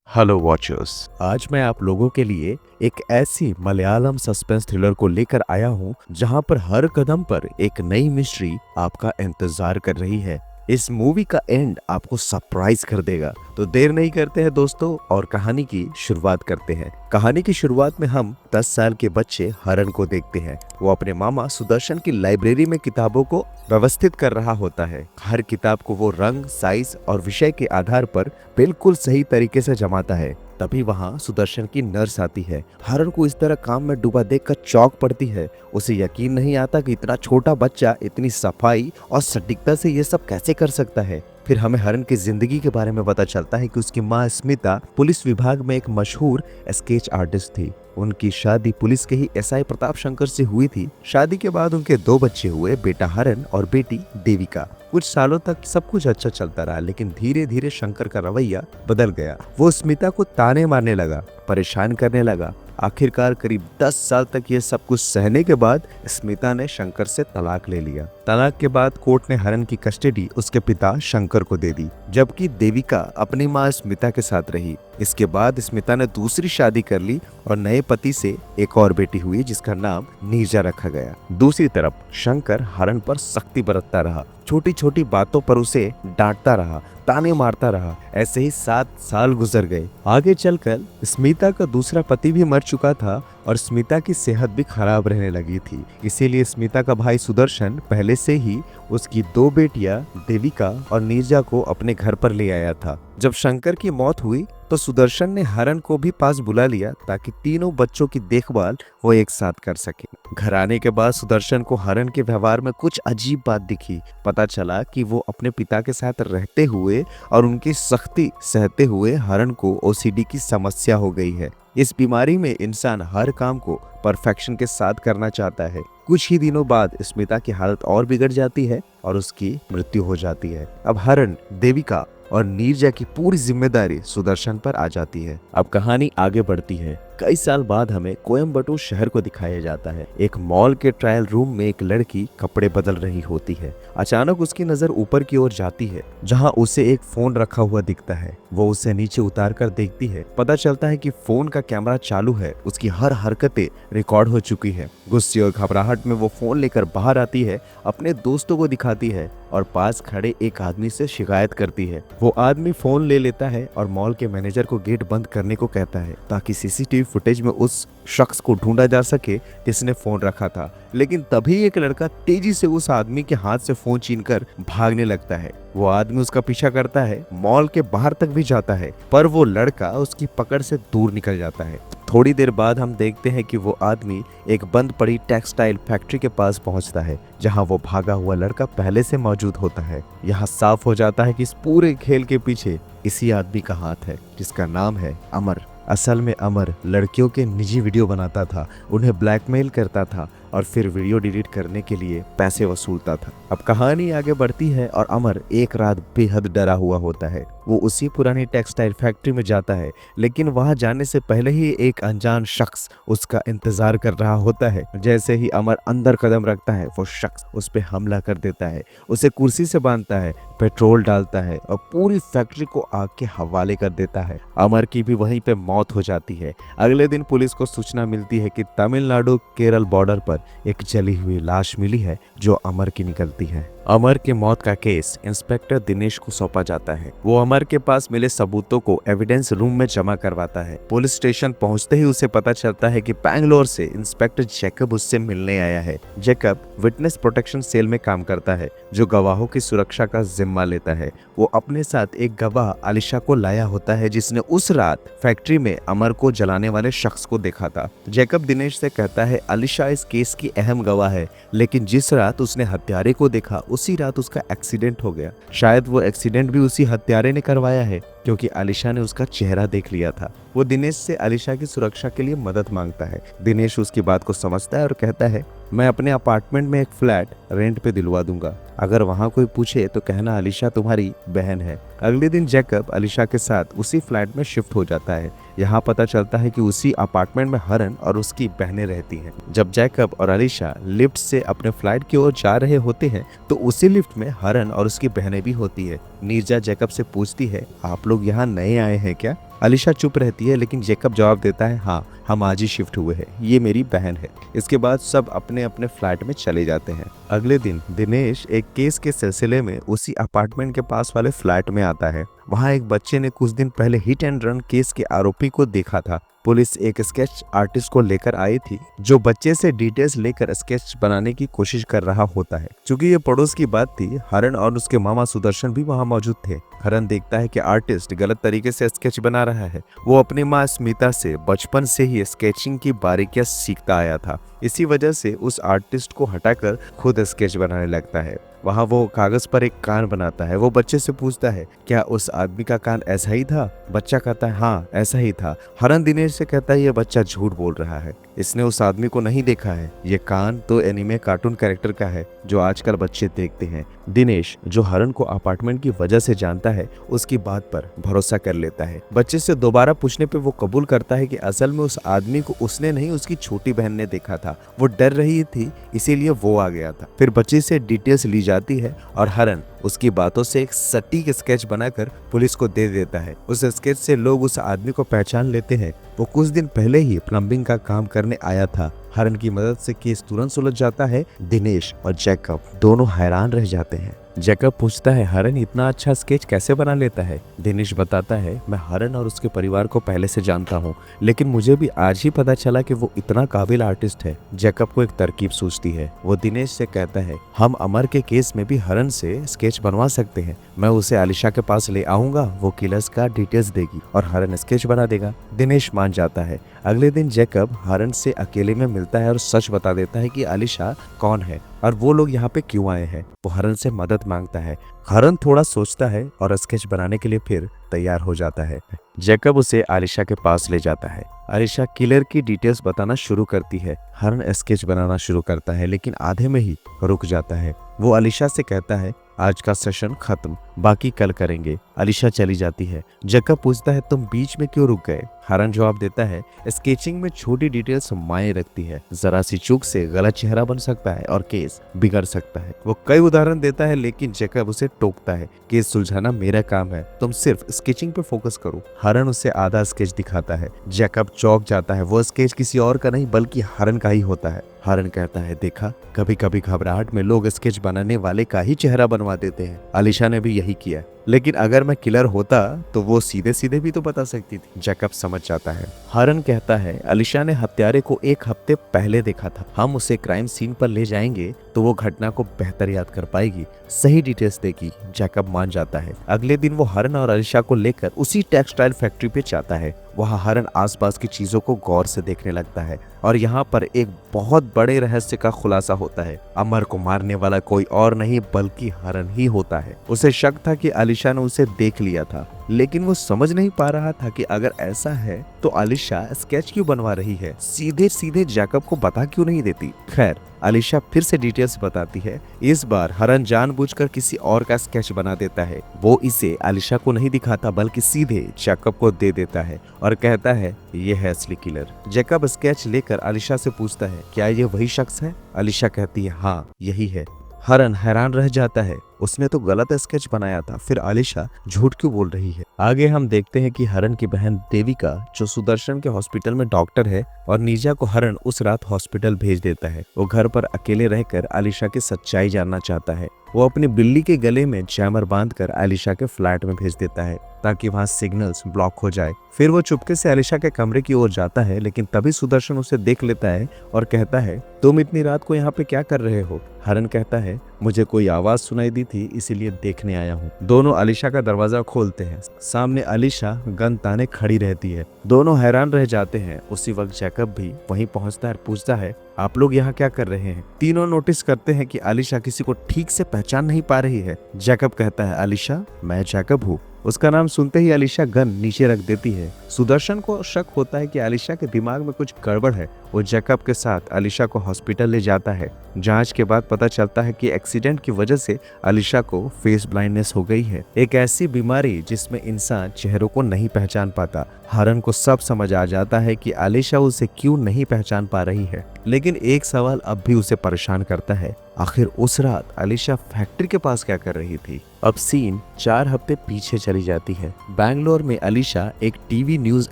Hello watchers. आज मैं आप लोगों के लिए एक ऐसी मलयालम सस्पेंस थ्रिलर को लेकर आया हूँ जहाँ पर हर कदम पर एक नई मिस्ट्री आपका इंतजार कर रही है। इस मूवी का एंड आपको सरप्राइज कर देगा। तो देर नहीं करते हैं दोस्तों और कहानी की शुरुआत करते हैं। कहानी की शुरुआत में हम 10 साल के बच्चे हरण को देखते हैं। वो अपने मामा सुदर्शन की लाइब्रेरी में किताबों को व्यवस्थित कर रहा होता है। हर किताब को वो रंग, साइज और विषय के आधार पर बिल्कुल सही तरीके से जमाता है। तभी वहाँ सुदर्शन की नर्स आती है। हरण को इस तरह काम में डूबा देखकर चौंक पड़ती है। उसे यकीन नहीं आता कि इतना छोटा बच्चा इतनी सफाई और सटीकता से ये सब कैसे कर सकता है। फिर हमें हरण की जिंदगी के बारे में पता चलता है कि उसकी माँ स्मिता पुलिस विभाग में एक मशहूर स्केच आर्टिस्ट थी। उनकी शादी पुलिस के ही एसआई प्रताप शंकर से हुई थी। शादी के बाद उनके 2 बच्चे हुए, बेटा हरण और बेटी देविका। कुछ सालों तक सब कुछ अच्छा चलता रहा, लेकिन धीरे धीरे शंकर का रवैया बदल गया। वो स्मिता को ताने मारने लगा, परेशान करने लगा। आखिरकार करीब 10 साल तक ये सब कुछ सहने के बाद स्मिता ने शंकर से तलाक ले लिया। तलाक के बाद कोर्ट ने हरण की कस्टडी उसके पिता शंकर को दे दी, जबकि देविका अपनी माँ स्मिता के साथ रही। इसके बाद स्मिता ने दूसरी शादी कर ली और नए पति से एक और बेटी हुई जिसका नाम नीरजा रखा गया। दूसरी तरफ शंकर हरण पर सख्ती बरतता रहा, छोटी छोटी बातों पर उसे डांटता रहा, ताने मारता रहा। ऐसे ही 7 साल गुजर गए। आगे चलकर स्मिता का दूसरा पति भी मर चुका था और स्मिता की सेहत भी खराब रहने लगी थी। इसीलिए स्मिता का भाई सुदर्शन पहले से ही उसकी 2 बेटियां देविका और नीरजा को अपने घर पर ले आया था। जब शंकर की मौत हुई तो सुदर्शन ने हरण को भी पास बुला लिया ताकि तीनों बच्चों की देखभाल वो एक साथ कर सके। घर आने के बाद सुदर्शन को हरण के व्यवहार में कुछ अजीब बात दिखी। पता चला कि वो अपने पिता के साथ रहते हुए और उनकी सख्ती सहते हुए हरण को ओसीडी की समस्या हो गई है। इस बीमारी में इंसान हर काम को परफेक्शन के साथ करना चाहता है। कुछ ही दिनों बाद स्मिता की हालत और बिगड़ जाती है और उसकी मृत्यु हो जाती है। अब हरण, देविका और नीरजा की पूरी जिम्मेदारी सुदर्शन पर आ जाती है। अब कहानी आगे बढ़ती है। कई साल बाद हमें कोयम्बटूर शहर को दिखाया जाता है। एक मॉल के ट्रायल रूम में एक लड़की कपड़े बदल रही होती है। अचानक उसकी नजर ऊपर की ओर जाती है जहां उसे एक फोन रखा हुआ दिखता है। वो उसे नीचे उतार कर देखती है। पता चलता है कि फोन का कैमरा चालू है। उसकी हर हरकतें रिकॉर्ड हो चुकी है। गुस्से और घबराहट में वो फोन लेकर बाहर आती है, अपने दोस्तों को दिखाती है और पास खड़े एक आदमी से शिकायत करती है। वो आदमी फोन ले लेता है और मॉल के मैनेजर को गेट बंद करने को कहता है ताकि सीसीटीवी फुटेज में उस शख्स को ढूंढा जा सके जिसने फोन रखा था। लेकिन तभी एक लड़का तेजी से उस आदमी के हाथ से फोन छीनकर भागने लगता है। वो आदमी उसका पीछा करता है, मॉल के बाहर तक भी जाता है, पर वो लड़का उसकी पकड़ से दूर निकल जाता है। थोड़ी देर बाद हम देखते हैं कि वो आदमी एक बंद पड़ी टेक्सटाइल फैक्ट्री के पास पहुंचता है जहां वो भागा हुआ लड़का पहले से मौजूद होता है। यहाँ साफ हो जाता है कि इस पूरे खेल के पीछे इसी आदमी का हाथ है जिसका नाम है अमर। असल में अमर लड़कियों के निजी वीडियो बनाता था, उन्हें ब्लैकमेल करता था और फिर वीडियो डिलीट करने के लिए पैसे वसूलता था। अब कहानी आगे बढ़ती है और अमर एक रात बेहद डरा हुआ होता है। वो उसी पुरानी टेक्सटाइल फैक्ट्री में जाता है, लेकिन वहां जाने से पहले ही एक अनजान शख्स उसका इंतजार कर रहा होता है। जैसे ही अमर अंदर कदम रखता है, वो शख्स उस पर हमला कर देता है, उसे कुर्सी से बांधता है, पेट्रोल डालता है और पूरी फैक्ट्री को आग के हवाले कर देता है। अमर की भी वहीं पे मौत हो जाती है। अगले दिन पुलिस को सूचना मिलती है कि तमिलनाडु केरल बॉर्डर पर एक जली हुई लाश मिली है जो अमर की निकलती है। अमर के मौत का केस इंस्पेक्टर दिनेश को सौंपा जाता है। वो अमर के पास मिले सबूतों को एविडेंस रूम में जमा करवाता है। पुलिस स्टेशन पहुंचते ही उसे पता चलता है कि बैंगलोर से इंस्पेक्टर जैकब उससे मिलने आया है। जैकब विटनेस प्रोटेक्शन सेल में काम करता है जो गवाहों की सुरक्षा का जिम्मा लेता है। वो अपने साथ एक गवाह अलीशा को लाया होता है जिसने उस रात फैक्ट्री में अमर को जलाने वाले शख्स को देखा था। जैकब दिनेश से कहता है अलीशा इस केस की अहम गवाह है, लेकिन जिस रात उसने हत्यारे को देखा उसी रात उसका एक्सीडेंट हो गया। शायद वो एक्सीडेंट भी उसी हत्यारे ने करवाया है क्योंकि अलीशा ने उसका चेहरा देख लिया था। वो दिनेश से अलीशा की सुरक्षा के लिए मदद मांगता है। दिनेश उसकी बात को समझता है और कहता है मैं अपने अपार्टमेंट में एक फ्लैट रेंट पे दिलवा दूंगा, अगर वहाँ कोई पूछे तो कहना अलीशा तुम्हारी बहन है। अगले दिन जैकब अलीशा के साथ उसी फ्लैट में शिफ्ट हो जाता है। यहाँ पता चलता है कि उसी अपार्टमेंट में हरण और उसकी बहनें रहती हैं। जब जैकब और अलीशा लिफ्ट से अपने फ्लैट की ओर जा रहे होते हैं तो उसी लिफ्ट में हरण और उसकी बहनें भी होती है। नीरजा जैकब से पूछती है आप लोग यहाँ नए आए हैं क्या? अलीशा चुप रहती है, लेकिन जैकब जवाब देता है, हाँ हम आज ही शिफ्ट हुए हैं, ये मेरी बहन है। इसके बाद सब अपने अपने फ्लैट में चले जाते हैं। अगले दिन दिनेश एक केस के सिलसिले में उसी अपार्टमेंट के पास वाले फ्लैट में आता है। वहाँ एक बच्चे ने कुछ दिन पहले हिट एंड रन केस के आरोपी को देखा था। पुलिस एक स्केच आर्टिस्ट को लेकर आई थी जो बच्चे से डिटेल्स लेकर स्केच बनाने की कोशिश कर रहा होता है। क्योंकि ये पड़ोस की बात थी, हरण और उसके मामा सुदर्शन भी वहाँ मौजूद थे। हरण देखता है कि आर्टिस्ट गलत तरीके से स्केच बना रहा है। वो अपनी माँ स्मिता से बचपन से ही स्केचिंग की बारीकियां सीखता आया था। इसी वजह से उस आर्टिस्ट को हटाकर खुद स्केच बनाने लगता है। वहाँ वो कागज पर एक कान बनाता है। वो बच्चे से पूछता है, क्या उस आदमी का कान ऐसा ही था? बच्चा कहता है, हाँ ऐसा ही था। हरण दिनेश से कहता है, ये बच्चा झूठ बोल रहा है, इसने उस आदमी को नहीं देखा है। ये कान तो एनिमे कार्टून कैरेक्टर का है जो आजकल बच्चे देखते हैं। दिनेश, जो हरण को अपार्टमेंट की वजह से जानता है, उसकी बात पर भरोसा कर लेता है। बच्चे से दोबारा पूछने पे वो कबूल करता है कि असल में उस आदमी को उसने नहीं, उसकी छोटी बहन ने देखा था। वो डर रही थी, इसीलिए वो आ गया था। फिर बच्चे से डिटेल्स ली जाती है और हरण उसकी बातों से एक सटीक स्केच बनाकर पुलिस को दे देता है। उस स्केच से लोग उस आदमी को पहचान लेते हैं। वो कुछ दिन पहले ही प्लम्बिंग का काम करने आया था। हरण की मदद से केस तुरंत सुलझ जाता है। दिनेश और जैकब दोनों हैरान रह जाते हैं। जैकब पूछता है, हरण इतना अच्छा स्केच कैसे बना लेता है? दिनेश बताता है, मैं हरण और उसके परिवार को पहले से जानता हूँ, लेकिन मुझे भी आज ही पता चला कि वो इतना काबिल आर्टिस्ट है। जैकब को एक तरकीब सूझती है। वो दिनेश से कहता है, हम अमर के केस में भी हरण से स्केच बनवा सकते हैं। मैं उसे आलिशा के पास ले आऊंगा, वो किलर्स का डिटेल्स देगी और हरण स्केच बना देगा। दिनेश मान जाता है। अगले दिन जैकब हरण से अकेले में मिलता है और सच बता देता है कि आलिशा कौन है और वो लोग यहाँ पे क्यों आए हैं। वो हरण से मदद मांगता है। हरण थोड़ा सोचता है और स्केच बनाने के लिए फिर तैयार हो जाता है। जैकब उसे आलिशा के पास ले जाता है। आलिशा किलर की डिटेल्स बताना शुरू करती है। हरण स्केच बनाना शुरू करता है, लेकिन आधे में ही रुक जाता है। वो आलिशा से कहता है, आज का सेशन खत्म, बाकी कल करेंगे। आलिशा चली जाती है। जैकब पूछता है, तुम बीच में क्यों रुक गए? हरण जवाब देता है, स्केचिंग में छोटी डिटेल्स मायने रखती है। जरा सी चूक से गलत चेहरा बन सकता है और केस बिगड़ सकता है। वो कई उदाहरण देता है, लेकिन जैकब उसे टोकता है, केस सुलझाना मेरा काम है, तुम सिर्फ स्केचिंग पे फोकस करो। हरण उसे आधा स्केच दिखाता है। जैकब चौंक जाता है। वो स्केच किसी और का नहीं बल्कि हरण का ही होता है। हरण कहता है, देखा, कभी कभी घबराहट में लोग स्केच बनाने वाले का ही चेहरा बनवा देते हैं। आलिशा ने भी यही किया, लेकिन अगर मैं किलर होता तो वो सीधे सीधे भी तो बता सकती थी। जैकब समझ जाता है। हरण कहता है, आलिशा ने हत्यारे को एक हफ्ते पहले देखा था। हम उसे क्राइम सीन पर ले जाएंगे तो वो घटना को बेहतर याद कर पाएगी, सही डिटेल्स देगी। जैकब मान जाता है। अगले दिन वो हरण और आलिशा को लेकर उसी टेक्सटाइल फैक्ट्री पे जाता है। वहाँ हरण आसपास की चीजों को गौर से देखने लगता है और यहाँ पर एक बहुत बड़े रहस्य का खुलासा होता है। अमर को मारने वाला कोई और नहीं बल्कि हरण ही होता है। उसे शक था कि आलिशा ने उसे देख लिया था, लेकिन वो समझ नहीं पा रहा था कि अगर ऐसा है तो आलिशा स्केच क्यों बनवा रही है, सीधे सीधे जैकब को बता क्यों नहीं देती। खैर, आलिशा फिर से डिटेल्स बताती है। इस बार हरण जानबूझकर किसी और का स्केच बना देता है। वो इसे आलिशा को नहीं दिखाता बल्कि सीधे जैकब को दे देता है और कहता है, ये है असली किलर। जैकब स्केच लेकर आलिशा से पूछता है, क्या ये वही शख्स है? आलिशा कहती है, हाँ यही है। हरण हैरान रह जाता है, उसने तो गलत स्केच बनाया था, फिर आलिशा झूठ क्यों बोल रही है। आगे हम देखते हैं कि हरण की बहन देविका, जो सुदर्शन के हॉस्पिटल में डॉक्टर है, और नीजा को हरण उस रात हॉस्पिटल भेज देता है। वो घर पर अकेले रहकर आलिशा की सच्चाई जानना चाहता है। वो अपनी बिल्ली के गले में जैमर बांधकर आलिशा के फ्लैट में भेज देता है ताकि वहाँ सिग्नल्स ब्लॉक हो जाए। फिर वो चुपके से आलिशा के कमरे की ओर जाता है, लेकिन तभी सुदर्शन उसे देख लेता है और कहता है, तुम इतनी रात को यहाँ पे क्या कर रहे हो? हरण कहता है, मुझे कोई आवाज सुनाई दी थी, इसीलिए देखने आया हूँ। दोनों आलिशा का दरवाजा खोलते हैं। सामने आलिशा गन ताने खड़ी रहती है। दोनों हैरान रह जाते हैं। उसी वक्त जैकब भी वहीं पहुंचता है और पूछता है, आप लोग यहाँ क्या कर रहे हैं? तीनों नोटिस करते हैं कि आलिशा किसी को ठीक से पहचान नहीं पा रही है। जैकब कहता है, आलिशा, मैं जैकब हूँ। उसका नाम सुनते ही आलिशा गन नीचे रख देती है। सुदर्शन को शक होता है कि आलिशा के दिमाग में कुछ गड़बड़ है। वो जैकब के साथ आलिशा को हॉस्पिटल ले जाता है। जांच के बाद पता चलता है कि एक्सीडेंट की वजह से आलिशा को फेस ब्लाइंडनेस हो गई है, एक ऐसी बीमारी जिसमें इंसान चेहरों को नहीं पहचान पाता। हरण को सब समझ आ जाता है कि आलिशा उसे क्यों नहीं पहचान पा रही है, लेकिन एक सवाल अब भी उसे परेशान करता है, आखिर उस रात अलीशा फैक्ट्री के पास क्या कर रही थी? अब सीन 4 हफ्ते पीछे चली जाती है। बैंगलोर में अलीशा एक टीवी न्यूज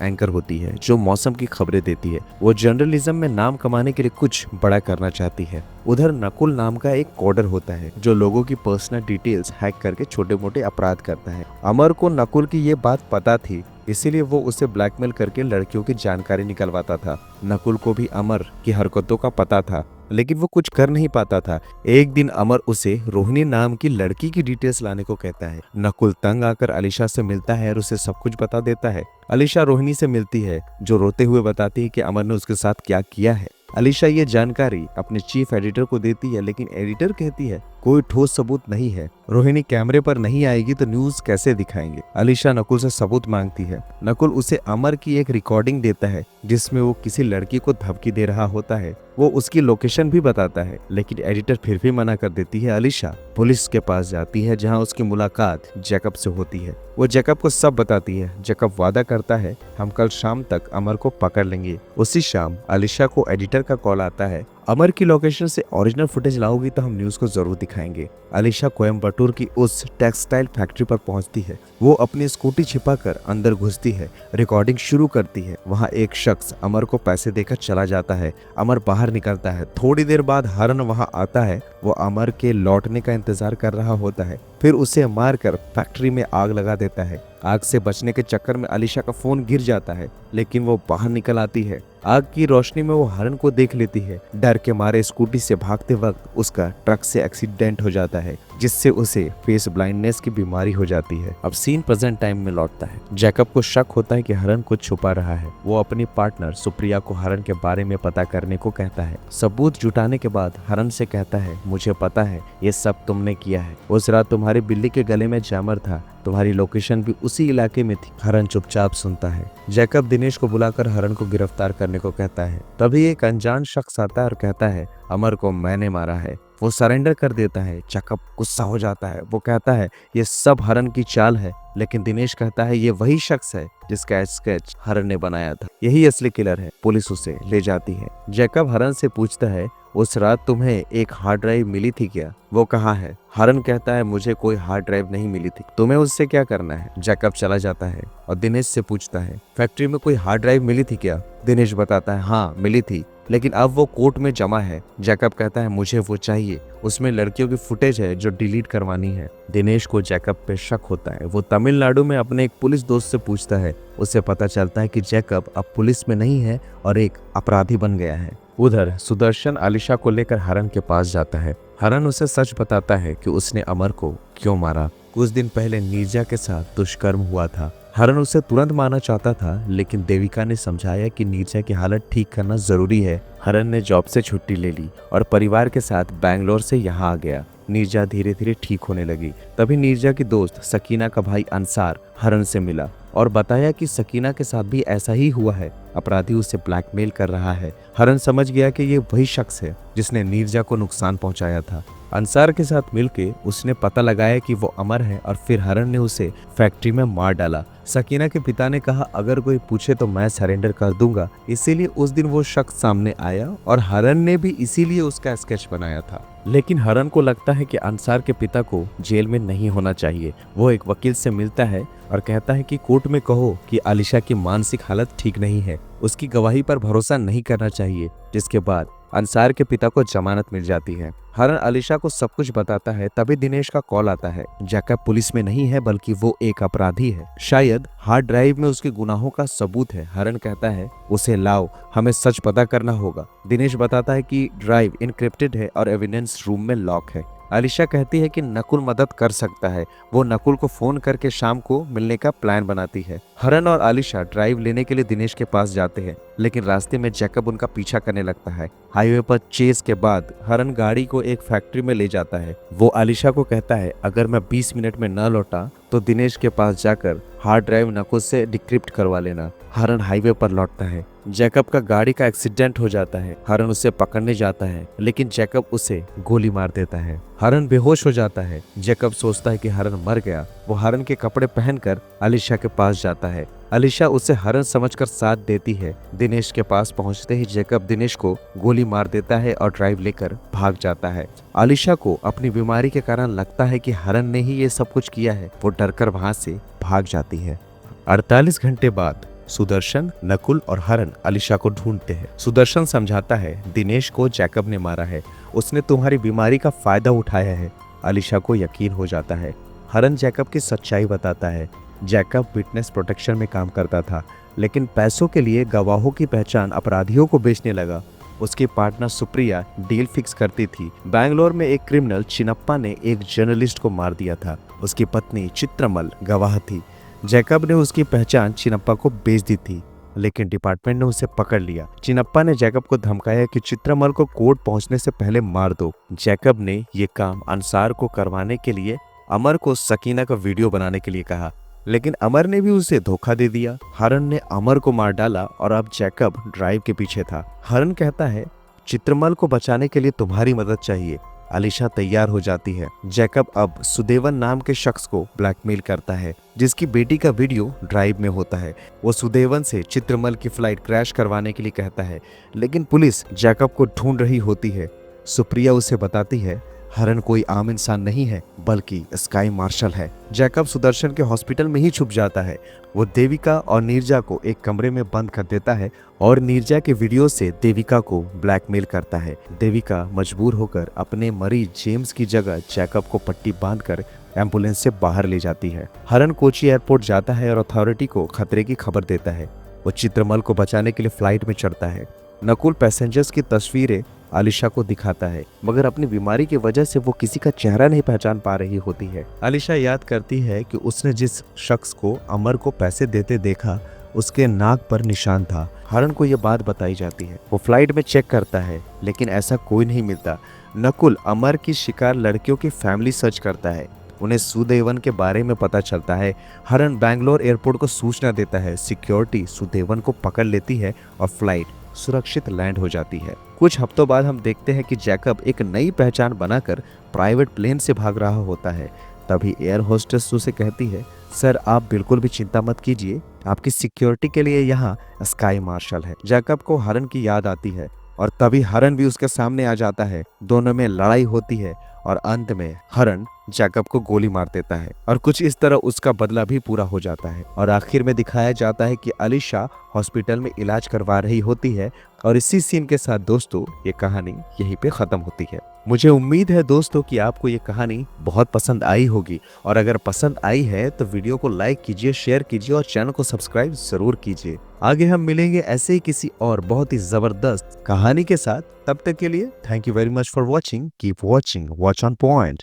एंकर होती है जो मौसम की खबरें देती है। वो जर्नलिज्म में नाम कमाने के लिए कुछ बड़ा करना चाहती है। उधर नकुल नाम का एक कोडर होता है जो लोगों की पर्सनल डिटेल्स हैक करके छोटे मोटे अपराध करता है। अमर को नकुल की ये बात पता थी, इसीलिए वो उसे ब्लैकमेल करके लड़कियों की जानकारी निकलवाता था। नकुल को भी अमर की हरकतों का पता था, लेकिन वो कुछ कर नहीं पाता था। एक दिन अमर उसे रोहिणी नाम की लड़की की डिटेल्स लाने को कहता है। नकुल तंग आकर अलीशा से मिलता है और उसे सब कुछ बता देता है। अलीशा रोहिणी से मिलती है जो रोते हुए बताती है कि अमर ने उसके साथ क्या किया है। अलीशा ये जानकारी अपने चीफ एडिटर को देती है, लेकिन एडिटर कहती है कोई ठोस सबूत नहीं है। रोहिणी कैमरे पर नहीं आएगी तो न्यूज कैसे दिखाएंगे? अलीशा नकुल से सबूत मांगती है। नकुल उसे अमर की एक रिकॉर्डिंग देता है जिसमें वो किसी लड़की को धमकी दे रहा होता है। वो उसकी लोकेशन भी बताता है, लेकिन एडिटर फिर भी मना कर देती है। अलीशा पुलिस के पास जाती है जहाँ उसकी मुलाकात जैकब से होती है। वो जैकब को सब बताती है। जैकब वादा करता है हम कल शाम तक अमर को पकड़ लेंगे। उसी शाम अलीशा को एडिटर का कॉल आता है, अमर की लोकेशन से ओरिजिनल फुटेज लाओगी तो हम न्यूज को जरूर दिखाएंगे। अलीशा कोयम्बटूर की उस टेक्सटाइल फैक्ट्री पर पहुंचती है। वो अपनी स्कूटी छिपाकर अंदर घुसती है, रिकॉर्डिंग शुरू करती है। वहां एक शख्स अमर को पैसे देकर चला जाता है। अमर बाहर निकलता है। थोड़ी देर बाद हरन वहां आता है। वो अमर के लौटने का इंतजार कर रहा होता है, फिर उसे मारकर फैक्ट्री में आग लगा देता है। आग से बचने के चक्कर में अलीशा का फोन गिर जाता है, लेकिन वो बाहर निकल आती है। आग की रोशनी में वो हरन को देख लेती है। डर के मारे स्कूटी से भागते वक्त उसका ट्रक से एक्सीडेंट हो जाता है, जिससे उसे फेस ब्लाइंडनेस की बीमारी हो जाती है। अब सीन प्रेजेंट टाइम में लौटता है। जैकब को शक होता है कि हरन कुछ छुपा रहा है। वो अपनी पार्टनर सुप्रिया को हरन के बारे में पता करने को कहता है। सबूत जुटाने के बाद हरन से कहता है मुझे पता है ये सब तुमने किया है। उस रात तुम्हारी बिल्ली के गले में जैमर था, तुम्हारी लोकेशन भी उसी इलाके में थी। हरन चुपचाप सुनता है। जैकब दिनेश को बुलाकर हरन को गिरफ्तार करने को कहता है। तभी एक अनजान शख्स आता है और कहता है अमर को मैंने मारा है। वो सरेंडर कर देता है। जैकब गुस्सा हो जाता है। वो कहता है ये सब हरन की चाल है, लेकिन दिनेश कहता है ये वही शख्स है जिसका स्केच हरन ने बनाया था, यही असली किलर है। पुलिस उसे ले जाती है। जैकब हरन से पूछता है उस रात तुम्हें एक हार्ड ड्राइव मिली थी क्या? वो कहाँ है? हरन कहता है मुझे कोई हार्ड ड्राइव नहीं मिली थी, तुम्हें उससे क्या करना है? जैकब चला जाता है और दिनेश से पूछता है फैक्ट्री में कोई हार्ड ड्राइव मिली थी क्या? दिनेश बताता है हाँ मिली थी, लेकिन अब वो कोर्ट में जमा है। जैकब कहता है मुझे वो चाहिए, उसमें लड़कियों की फुटेज है जो डिलीट करवानी है। दिनेश को जैकब पे शक होता है। वो तमिलनाडु में अपने एक पुलिस दोस्त से पूछता है। उसे पता चलता है कि जैकब अब पुलिस में नहीं है और एक अपराधी बन गया है। उधर सुदर्शन अलीशा को लेकर हरन के पास जाता है। हरन उसे सच बताता है कि उसने अमर को क्यों मारा। कुछ दिन पहले नीरजा के साथ दुष्कर्म हुआ था। हरन उसे तुरंत मारना चाहता था, लेकिन देविका ने समझाया कि नीरजा की हालत ठीक करना जरूरी है। हरन ने जॉब से छुट्टी ले ली और परिवार के साथ बैंगलोर से यहाँ आ गया। नीरजा धीरे धीरे ठीक होने लगी। तभी नीरजा की दोस्त सकीना का भाई अंसार हरन से मिला और बताया कि सकीना के साथ भी ऐसा ही हुआ है। अपराधी उसे ब्लैकमेल कर रहा है। हरन समझ गया कि ये वही शख्स है जिसने नीरजा को नुकसान पहुंचाया था। अंसार के साथ मिलके उसने पता लगाया कि वो अमर है और फिर हरन ने उसे फैक्ट्री में मार डाला। सकीना के पिता ने कहा अगर कोई पूछे तो मैं सरेंडर कर दूंगा, इसीलिए उस दिन वो शख्स सामने आया और हरन ने भी इसीलिए उसका स्केच बनाया था। लेकिन हरन को लगता है कि अंसार के पिता को जेल में नहीं होना चाहिए। वो एक वकील से मिलता है और कहता है कि कोर्ट में कहो कि अलीशा की मानसिक हालत ठीक नहीं है, उसकी गवाही पर भरोसा नहीं करना चाहिए। जिसके बाद अंसार के पिता को जमानत मिल जाती है। हरन अलीशा को सब कुछ बताता है। तभी दिनेश का कॉल आता है। जैकब पुलिस में नहीं है, बल्कि वो एक अपराधी है। शायद हार्ड ड्राइव में उसके गुनाहों का सबूत है। हरन कहता है उसे लाओ, हमें सच पता करना होगा। दिनेश बताता है कि ड्राइव इनक्रिप्टेड है और एविडेंस रूम में लॉक है। अलीशा कहती है कि नकुल मदद कर सकता है। वो नकुल को फोन करके शाम को मिलने का प्लान बनाती है। हरन और अलीशा ड्राइव लेने के लिए दिनेश के पास जाते हैं, लेकिन रास्ते में जैकब उनका पीछा करने लगता है। हाईवे पर चेस के बाद हरन गाड़ी को एक फैक्ट्री में ले जाता है। वो अलीशा को कहता है अगर मैं 20 मिनट में न लौटा तो दिनेश के पास जाकर हार्ड ड्राइव नकुल से डिक्रिप्ट करवा लेना। हरन हाईवे पर लौटता है। जैकब का गाड़ी का एक्सीडेंट हो जाता है। हरन उसे पकड़ने जाता है लेकिन जैकब उसे गोली मार देता है। हरन बेहोश हो जाता है। जैकब सोचता है कि हरन मर गया। वो हरन के कपड़े पहनकर अलीशा के पास जाता है। अलीशा उसे हरन समझकर साथ देती है। दिनेश के पास पहुंचते ही जैकब दिनेश को गोली मार देता है और ड्राइव लेकर भाग जाता है। अलीशा को अपनी बीमारी के कारण लगता है कि हरन ने ही ये सब कुछ किया है। वो डरकर वहां से भाग जाती है। 48 घंटे बाद सुदर्शन, नकुल और हरन अलीशा को ढूंढते हैं। सुदर्शन समझाता है दिनेश को जैकब ने मारा है, उसने तुम्हारी बीमारी का फायदा उठाया है। अलीशा को यकीन हो जाता है। हरन जैकब की सच्चाई बताता है। जैकब विटनेस प्रोटेक्शन में काम करता था लेकिन पैसों के लिए गवाहों की पहचान अपराधियों को बेचने लगा। उसकी पार्टनर सुप्रिया डील फिक्स करती थी। बैंगलोर में एक क्रिमिनल चिनप्पा ने एक जर्नलिस्ट को मार दिया था। उसकी पत्नी चित्रमल गवाह थी। जैकब ने उसकी पहचान चिनप्पा को बेच दी थी लेकिन डिपार्टमेंट ने उसे पकड़ लिया। चिनप्पा ने जैकब को धमकाया कि चित्रमल को कोर्ट पहुंचने से पहले मार दो। जैकब ने ये काम अंसार को करवाने के लिए अमर को सकीना का वीडियो बनाने के लिए कहा लेकिन अमर ने भी उसे धोखा दे दिया। हरन ने अमर को मार डाला और अब जैकब ड्राइव के पीछे था। हरन कहता है चित्रमल को बचाने के लिए तुम्हारी मदद चाहिए। अलीशा तैयार हो जाती है। जैकब अब सुदेवन नाम के शख्स को ब्लैकमेल करता है जिसकी बेटी का वीडियो ड्राइव में होता है। वो सुदेवन से चित्रमल की फ्लाइट क्रैश करवाने के लिए कहता है लेकिन पुलिस जैकब को ढूंढ रही होती है। सुप्रिया उसे बताती है हरन कोई आम इंसान नहीं है बल्कि स्काई मार्शल है। जैकब सुदर्शन के हॉस्पिटल में ही छुप जाता है। वो देविका और नीरजा को एक कमरे में बंद कर देता है और नीरजा के वीडियो से देविका को ब्लैकमेल करता है। देविका मजबूर होकर अपने मरीज जेम्स की जगह जैकब को पट्टी बांधकर एम्बुलेंस से बाहर ले जाती है। हरन कोची एयरपोर्ट जाता है और अथॉरिटी को खतरे की खबर देता है। वो चित्रमल को बचाने के लिए फ्लाइट में चढ़ता है। नकुल पैसेंजर्स की तस्वीरें अलीशा को दिखाता है मगर अपनी बीमारी की वजह से वो किसी का चेहरा नहीं पहचान पा रही होती है। अलीशा याद करती है कि उसने जिस शख्स को अमर को पैसे देते देखा उसके नाक पर निशान था। हरन को यह बात बताई जाती है। वो फ्लाइट में चेक करता है लेकिन ऐसा कोई नहीं मिलता। नकुल अमर की शिकार लड़कियों की फैमिली सर्च करता है। उन्हें सुदेवन के बारे में पता चलता है। हरन बैंगलोर एयरपोर्ट को सूचना देता है। सिक्योरिटी सुदेवन को पकड़ लेती है और फ्लाइट सुरक्षित लैंड हो जाती है। कुछ हफ्तों बाद हम देखते हैं कि जैकब एक नई पहचान बनाकर प्राइवेट प्लेन से भाग रहा होता है। तभी एयर होस्टेस उसे कहती है सर आप बिल्कुल भी चिंता मत कीजिए, आपकी सिक्योरिटी के लिए यहाँ स्काई मार्शल है। जैकब को हरन की याद आती है और तभी हरन भी उसके सामने आ जाता है। दोनों में लड़ाई होती है और अंत में हरन जैकब को गोली मार देता है और कुछ इस तरह उसका बदला भी पूरा हो जाता है। और आखिर में दिखाया जाता है कि अलीशा हॉस्पिटल में इलाज करवा रही होती है और इसी सीन के साथ दोस्तों ये कहानी यहीं पे खत्म होती है। मुझे उम्मीद है दोस्तों कि आपको ये कहानी बहुत पसंद आई होगी और अगर पसंद आई है तो वीडियो को लाइक कीजिए, शेयर कीजिए और चैनल को सब्सक्राइब जरूर कीजिए। आगे हम मिलेंगे ऐसे ही किसी और बहुत ही जबरदस्त कहानी के साथ। तब तक के लिए thank you very much for watching. Keep watching, watch on point.